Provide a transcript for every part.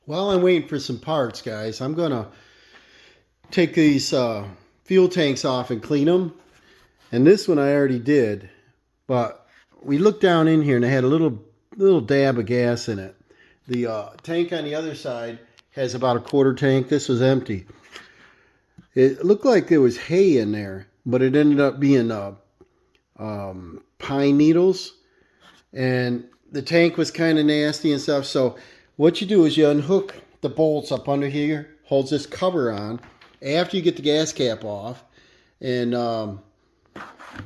While I'm waiting for some parts, guys, I'm going to take these fuel tanks off and clean them. And this one I already did. But we looked down in here and it had a little dab of gas in it. The tank on the other side has about a quarter tank. This was empty. It looked like there was hay in there, but it ended up being pine needles. And the tank was kind of nasty and stuff. So what you do is you unhook the bolts up under here, holds this cover on after you get the gas cap off. And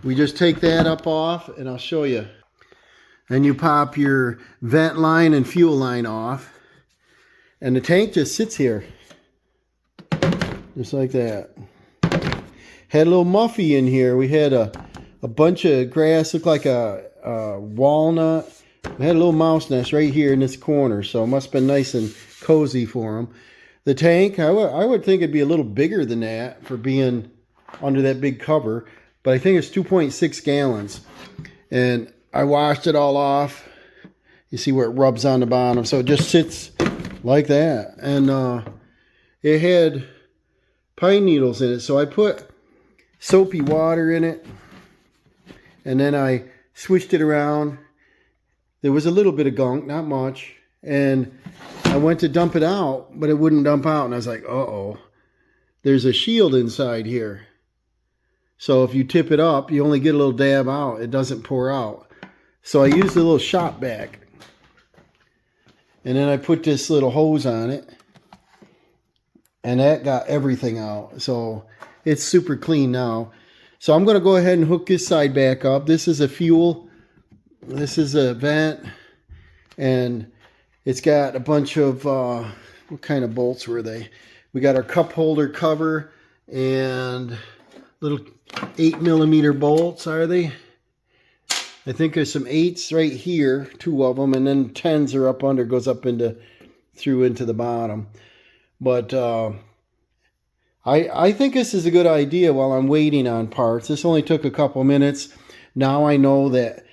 we just take that up off and I'll show you. And you pop your vent line and fuel line off. And the tank just sits here. Just like that. Had a little muffy in here. We had a bunch of grass, looked like a walnut. We had a little mouse nest right here in this corner, so it must have been nice and cozy for them. The tank, I would think it'd be a little bigger than that for being under that big cover, but I think it's 2.6 gallons. And I washed it all off. You see where it rubs on the bottom, so it just sits like that. And it had pine needles in it, so I put soapy water in it, and then I switched it around. There was a little bit of gunk, not much, and I went to dump it out, but it wouldn't dump out, and I was like, uh-oh, there's a shield inside here. So if you tip it up, you only get a little dab out. It doesn't pour out. So I used a little shop vac, and then I put this little hose on it, and that got everything out. So it's super clean now. So I'm going to go ahead and hook this side back up. This is a fuel. This is a vent. And it's got a bunch of, what kind of bolts were they? We got our cup holder cover and little 8mm bolts, are they? I think there's some 8s right here, 2 of them. And then 10s are up under, goes up through into the bottom. But, I think this is a good idea while I'm waiting on parts. This only took a couple minutes. Now I know that,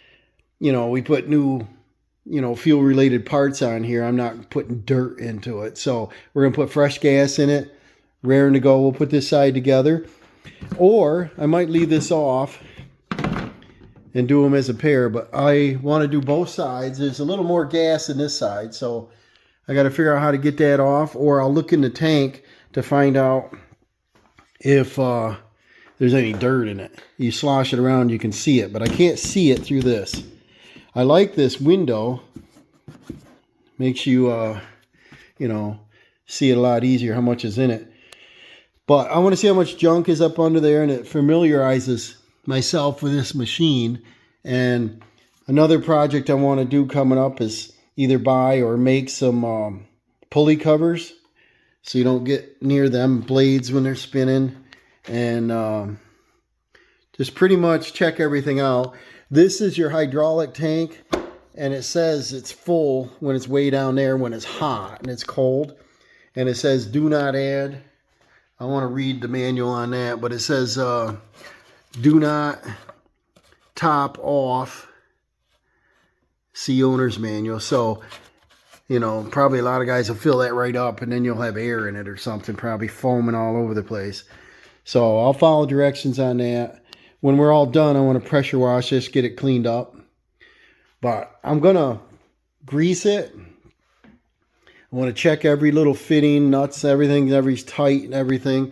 we put new, fuel-related parts on here. I'm not putting dirt into it. So we're going to put fresh gas in it. Raring to go. We'll put this side together. Or I might leave this off and do them as a pair. But I want to do both sides. There's a little more gas in this side. So I got to figure out how to get that off. Or I'll look in the tank to find out if there's any dirt in it. You slosh it around, you can see it, but I can't see it through this. I like this window. Makes you, see it a lot easier how much is in it. But I want to see how much junk is up under there, and it familiarizes myself with this machine. And another project I want to do coming up is either buy or make some pulley covers, so you don't get near them blades when they're spinning. And just pretty much check everything out. This is your hydraulic tank, and it says it's full when it's way down there when it's hot and it's cold. And it says do not add. I want to read the manual on that, but it says do not top off. See owner's manual. So probably a lot of guys will fill that right up, and then you'll have air in it or something, probably foaming all over the place. So I'll follow directions on that. When we're all done, I want to pressure wash this, get it cleaned up. But I'm going to grease it. I want to check every little fitting, nuts, everything, everything's tight and everything.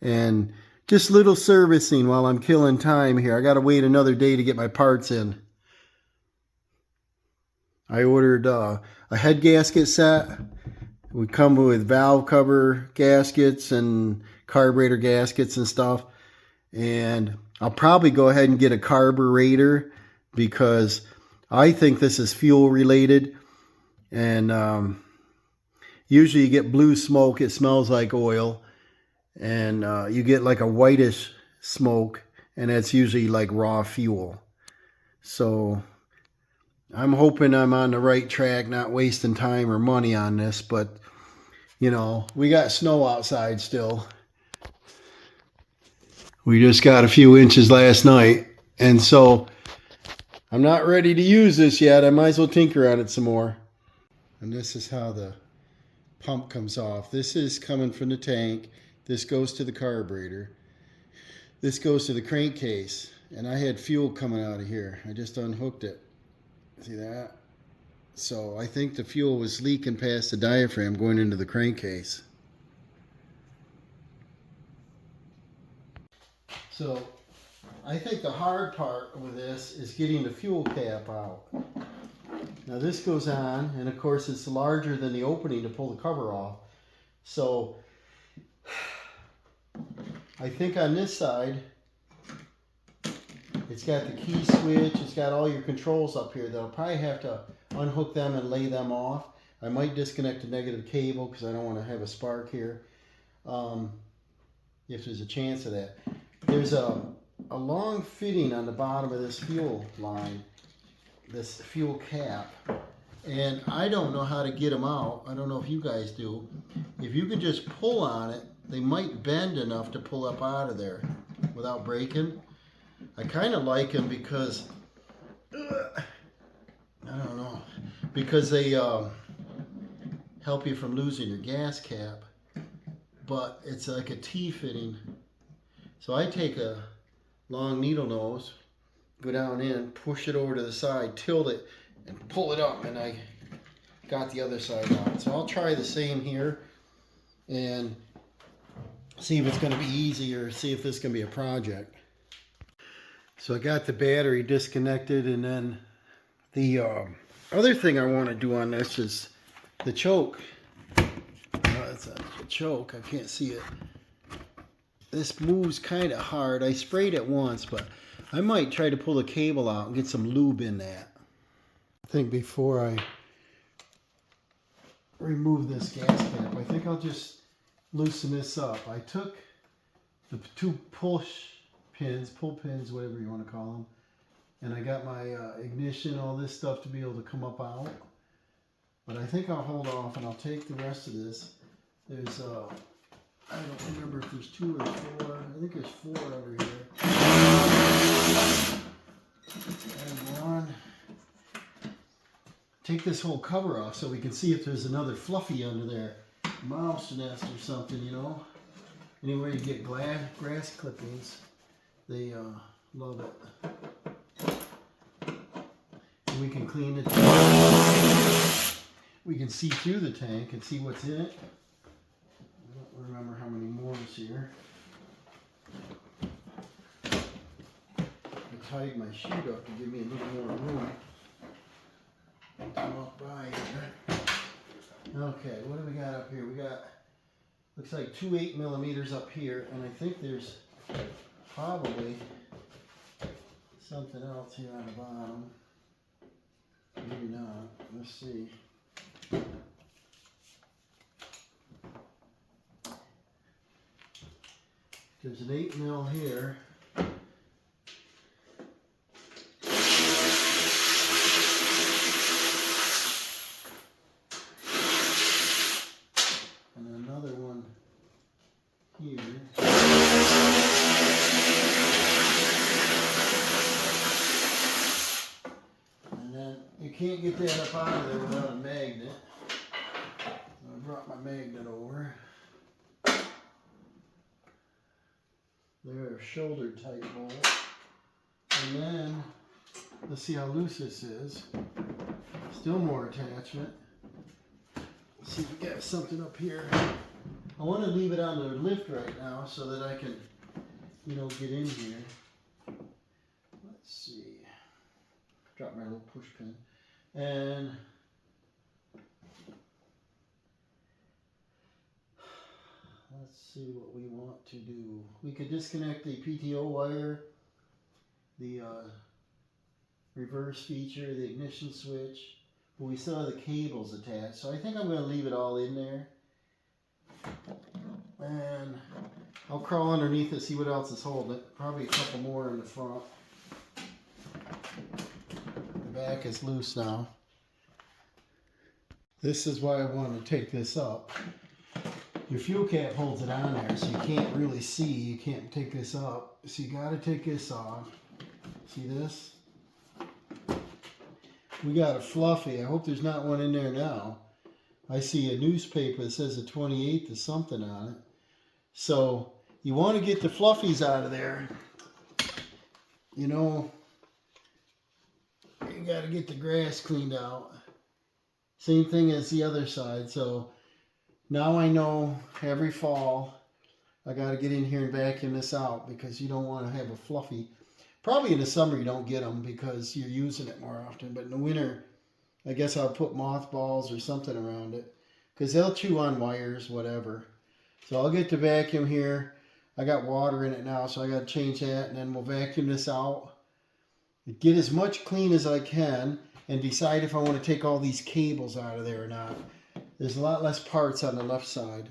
And just little servicing while I'm killing time here. I got to wait another day to get my parts in. I ordered a head gasket set. We come with valve cover gaskets and carburetor gaskets and stuff. And I'll probably go ahead and get a carburetor because I think this is fuel related. And usually you get blue smoke. It smells like oil. And you get like a whitish smoke. And that's usually like raw fuel. So I'm hoping I'm on the right track, not wasting time or money on this, but, we got snow outside still. We just got a few inches last night, and so I'm not ready to use this yet. I might as well tinker on it some more. And this is how the pump comes off. This is coming from the tank. This goes to the carburetor. This goes to the crankcase. And I had fuel coming out of here. I just unhooked it. See that? So I think the fuel was leaking past the diaphragm going into the crankcase. So I think the hard part with this is getting the fuel cap out. Now this goes on, and of course it's larger than the opening to pull the cover off. So I think on this side, it's got the key switch, it's got all your controls up here. That I'll probably have to unhook them and lay them off. I might disconnect the negative cable because I don't want to have a spark here. If there's a chance of that. There's a long fitting on the bottom of this fuel line, this fuel cap, and I don't know how to get them out. I don't know if you guys do. If you could just pull on it, they might bend enough to pull up out of there without breaking. I kind of like them because, I don't know, because they help you from losing your gas cap, but it's like a T-fitting. So I take a long needle nose, go down in, push it over to the side, tilt it, and pull it up, and I got the other side out. So I'll try the same here and see if it's going to be easy or see if this can be a project. So I got the battery disconnected, and then the other thing I want to do on this is the choke. It's a choke, I can't see it. This moves kind of hard. I sprayed it once, but I might try to pull the cable out and get some lube in that. I think before I remove this gas cap, I think I'll just loosen this up. I took the two pull pins, whatever you want to call them, and I got my ignition, all this stuff to be able to come up out. But I think I'll hold off and I'll take the rest of this. There's I don't remember if there's 2 or 4. I think there's 4 over here. And one. Take this whole cover off so we can see if there's another fluffy under there. Mouse nest or something, you know. Anywhere you get grass clippings, they love it. And we can clean it. We can see through the tank and see what's in it. I don't remember how many more is here. I tied my chute up to give me a little more room. Come up by here. Okay, what do we got up here? We got, looks like 2 8mm up here, and I think there's probably something else here on the bottom. Maybe not. Let's see. There's an 8mm here. And another one here. And then you can't get that up out of there without a magnet. I brought my magnet over. They're a shoulder type bolt. And then, let's see how loose this is. Still more attachment. Let's see if we got something up here. I want to leave it on the lift right now so that I can, you know, get in here. Let's see. Drop my little push pin. And let's see what we want to do. We could disconnect the PTO wire, the reverse feature, the ignition switch, but we still have the cables attached. So I think I'm going to leave it all in there. And I'll crawl underneath it, see what else is holding it. Probably a couple more in the front. The back is loose now. This is why I want to take this up. Your fuel cap holds it on there, so you can't really see. You can't take this up. So you got to take this off. See this? We got a fluffy. I hope there's not one in there now. I see a newspaper that says the 28th or something on it. So you want to get the fluffies out of there. You know, you got to get the grass cleaned out. Same thing as the other side. So now I know every fall I got to get in here and vacuum this out, because you don't want to have a fluffy. Probably in the summer you don't get them because you're using it more often. But in the winter, I guess I'll put mothballs or something around it, because they'll chew on wires, whatever. So I'll get the vacuum here. I got water in it now, so I got to change that, and then we'll vacuum this out. Get as much clean as I can, and decide if I want to take all these cables out of there or not. There's a lot less parts on the left side.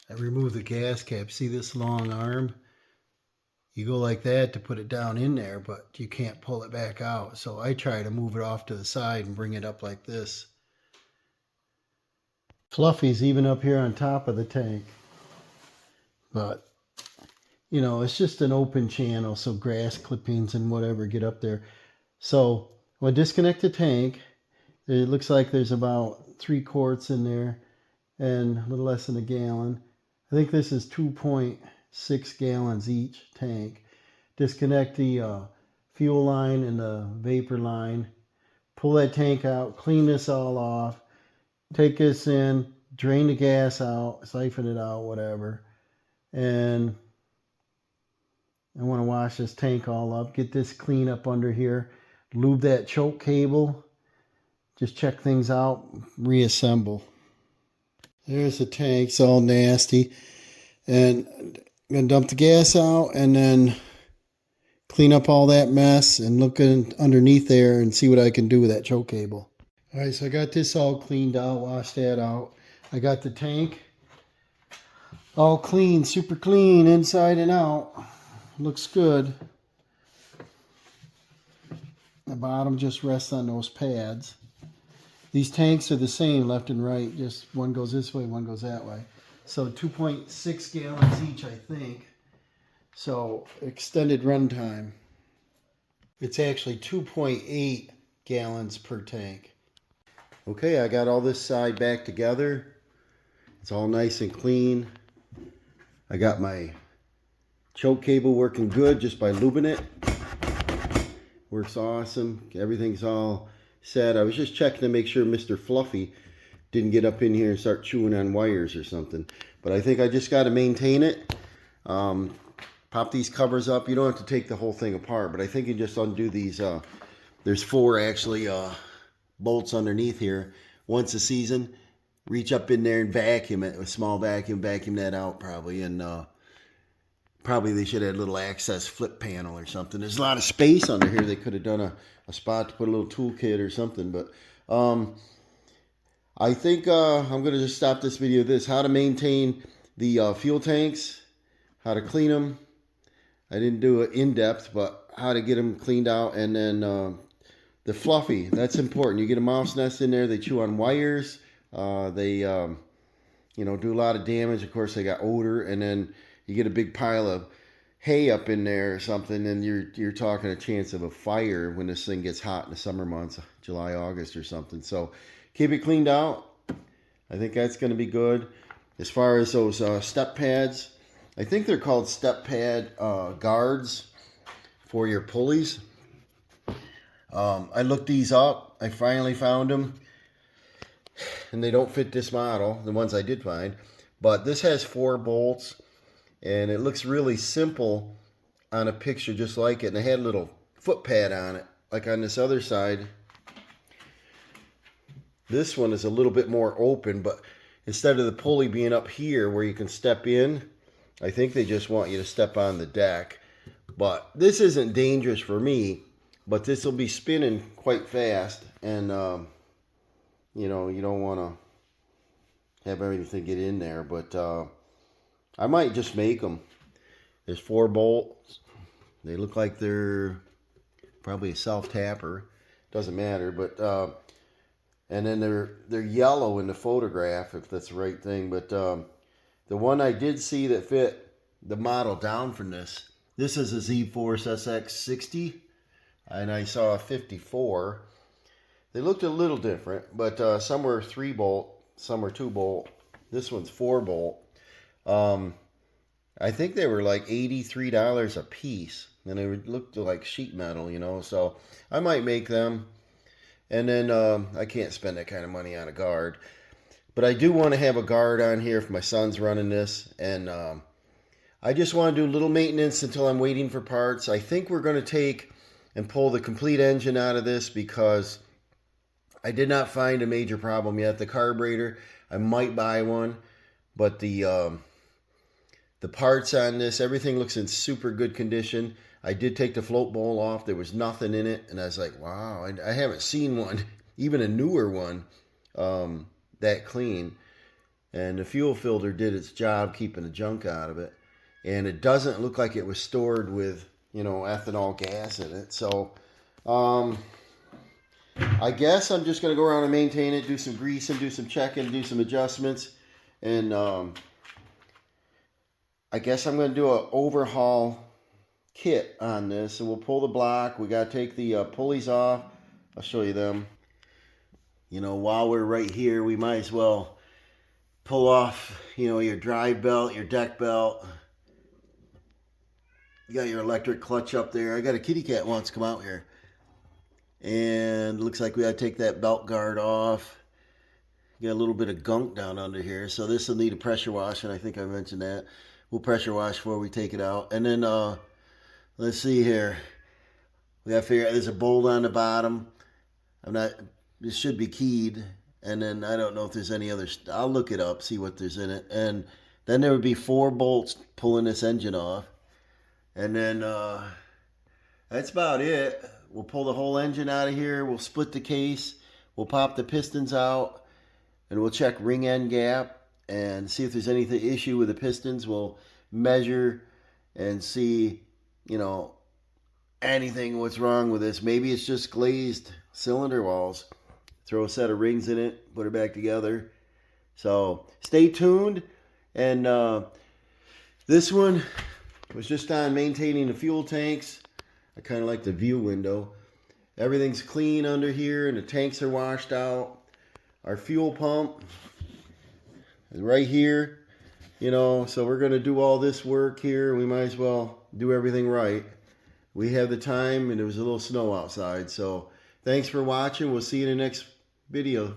I removed the gas cap. See this long arm? You go like that to put it down in there, but you can't pull it back out. So I try to move it off to the side and bring it up like this. Fluffy's even up here on top of the tank. But, you know, it's just an open channel, so grass clippings and whatever get up there. So when I disconnect the tank, it looks like there's about 3 quarts in there and a little less than a gallon. I think this is 2.6 gallons each tank. Disconnect the fuel line and the vapor line. Pull that tank out, clean this all off. Take this in, drain the gas out, siphon it out, whatever. And I want to wash this tank all up. Get this clean up under here. Lube that choke cable. Just check things out. Reassemble. There's the tank. It's all nasty. And I'm going to dump the gas out and then clean up all that mess and look underneath there and see what I can do with that choke cable. All right, so I got this all cleaned out, washed that out. I got the tank all clean, super clean, inside and out. Looks good. The bottom just rests on those pads. These tanks are the same left and right, just one goes this way, one goes that way. So 2.6 gallons each, I think. So extended run time. It's actually 2.8 gallons per tank. Okay, I got all this side back together. It's all nice and clean. I got my choke cable working good just by lubing it. Works awesome. Everything's all set. I was just checking to make sure Mr. Fluffy didn't get up in here and start chewing on wires or something. But I think I just got to maintain it. Pop these covers up. You don't have to take the whole thing apart, but I think you just undo these. There's 4 actually bolts underneath here. Once a season, reach up in there and vacuum it. A small vacuum that out probably. And probably they should have a little access flip panel or something. There's a lot of space under here. They could have done a spot to put a little toolkit or something. But I think I'm going to just stop this video with this. How to maintain the fuel tanks. How to clean them. I didn't do it in depth, but how to get them cleaned out. And then the Fluffy, that's important. You get a mouse nest in there, they chew on wires. They you know, do a lot of damage. Of course, they got odor. And then you get a big pile of hay up in there or something, and you're talking a chance of a fire when this thing gets hot in the summer months, July, August or something. So keep it cleaned out. I think that's going to be good. As far as those step pads, I think they're called step pad guards for your pulleys. I looked these up. I finally found them. And they don't fit this model, the ones I did find. But this has 4 bolts. And it looks really simple on a picture just like it. And I had a little foot pad on it, like on this other side. This one is a little bit more open, but instead of the pulley being up here where you can step in, I think they just want you to step on the deck. But this isn't dangerous for me, but this will be spinning quite fast. And, you know, you don't want to have everything get in there. But I might just make them. There's 4 bolts. They look like they're probably a self-tapper. Doesn't matter, but and then they're yellow in the photograph, if that's the right thing. But the one I did see that fit the model down from this is a Z-Force SX60, and I saw a 54. They looked a little different, but some were 3-bolt, some were 2-bolt. This one's 4-bolt. I think they were like $83 a piece, and they looked like sheet metal, you know. So I might make them, and then I can't spend that kind of money on a guard, but I do want to have a guard on here if my son's running this, and I just want to do a little maintenance until I'm waiting for parts. I think we're going to take and pull the complete engine out of this because I did not find a major problem yet. The carburetor, I might buy one, but the parts on this, everything looks in super good condition. I did take the float bowl off. There was nothing in it, and I was like, wow, I haven't seen one, even a newer one, that clean. And the fuel filter did its job keeping the junk out of it. And it doesn't look like it was stored with, you know, ethanol gas in it. So, I guess I'm just going to go around and maintain it, do some greasing, do some checking, do some adjustments. And I guess I'm going to do an overhaul kit on this. And we'll pull the block. We got to take the pulleys off. I'll show you them. You know, while we're right here, we might as well pull off, you know, your drive belt, your deck belt. You got your electric clutch up there. I got a kitty cat wants to come out here. And looks like we got to take that belt guard off. Got a little bit of gunk down under here. So this will need a pressure wash, and I think I mentioned that. We'll pressure wash before we take it out. And then, let's see here. We got to figure out, there's a bolt on the bottom. This should be keyed. And then I don't know if there's any other, I'll look it up, see what there's in it. And then there would be 4 bolts pulling this engine off. And then that's about it. We'll pull the whole engine out of here. We'll split the case. We'll pop the pistons out. And we'll check ring end gap and see if there's anything issue with the pistons. We'll measure and see, you know, anything what's wrong with this. Maybe it's just glazed cylinder walls. Throw a set of rings in it. Put it back together. So stay tuned. And this one was just on maintaining the fuel tanks. I kind of like the view window. Everything's clean under here and the tanks are washed out. Our fuel pump is right here, you know, so we're going to do all this work here. We might as well do everything right. We have the time and there was a little snow outside. So thanks for watching. We'll see you in the next video.